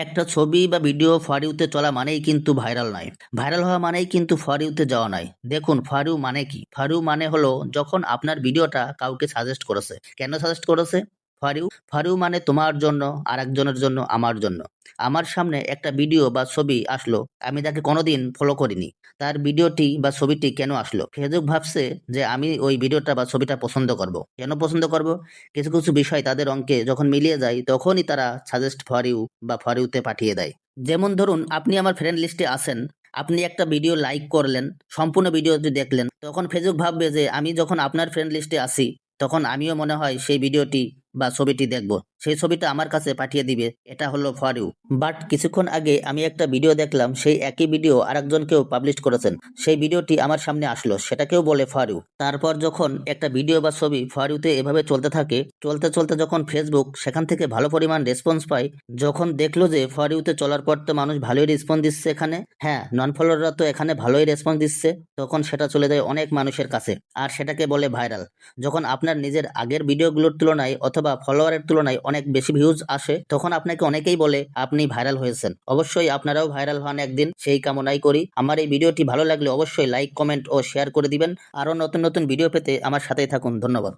একটা ছবি বা ভিডিও ফর ইউতে চলা মানেই কিন্তু ভাইরাল নয়। ভাইরাল হওয়া মানেই কিন্তু ফর ইউতে যাওয়া নয়। দেখুন ফর ইউ মানে কি? ফর ইউ মানে হলো যখন আপনার ভিডিওটা কাউকে সাজেস্ট করেছে। কেন সাজেস্ট করেছে? ফর ইউ মানে তোমার জন্য, আরেকজনের জন্য, আমার জন্য। আমার সামনে একটা ভিডিও বা ছবি আসলো, আমি তাকে কোনোদিন ফলো করিনি। তার ভিডিওটি বা ছবিটি কেন আসলো? ফেসবুক ভাবছে যে আমি ওই ভিডিওটা বা ছবিটা পছন্দ করব। কেন পছন্দ করব? কিছু, কিছু বিষয় তাদের অঙ্কে যখন মিলিয়ে যায় তখনই তারা সাজেস্ট ফর ইউ বা ফর ইউতে পাঠিয়ে দেয়। যেমন ধরুন আপনি আমার ফ্রেন্ড লিস্টে আছেন, আপনি একটা ভিডিও লাইক করলেন, সম্পূর্ণ ভিডিওটি দেখলেন, তখন ফেসবুক ভাববে যে আমি যখন আপনার ফ্রেন্ড লিস্টে আছি, তখন আমিও মনে হয় সেই ভিডিওটি বা ছবিটি দেখব। সেই ছবিটা আমার কাছে পাঠিয়ে দিবে। এটা হলো ফর ইউ। বাট কিছুক্ষণ আগে আমি একটা ভিডিও দেখলাম, সেই একই ভিডিও আরেকজনকেও পাবলিশ করেছেন। সেই ভিডিওটি আমার সামনে আসলো, সেটাকেও বলে ফর ইউ। তারপর যখন একটা ভিডিও বা ছবি ফর ইউতে এভাবে চলতে থাকে, চলতে চলতে যখন ফেসবুক সেখান থেকে ভালো পরিমাণ রেসপন্স পায়, যখন দেখলো যে ফর ইউতে চলার পর তো মানুষ ভালোই রেসপন্স দিচ্ছে এখানে, হ্যাঁ নন ফলোয়াররা তো এখানে ভালোই রেসপন্স দিচ্ছে, তখন সেটা চলে যায় অনেক মানুষের কাছে। আর সেটাকে বলে ভাইরাল। যখন আপনার নিজের আগের ভিডিওগুলোর তুলনায় অথবা ফলোয়ারের তুলনায় অনেক বেশি ভিউজ আসে, তখন আপনাকে অনেকেই বলে আপনি ভাইরাল হয়েছেন। অবশ্যই আপনারাও ভাইরাল হন একদিন, সেই কামনাই করি। আমার এই ভিডিওটি ভালো লাগলে অবশ্যই লাইক, কমেন্ট ও শেয়ার করে দিবেন। আরও নতুন নতুন ভিডিও পেতে আমার সাথেই থাকুন। ধন্যবাদ।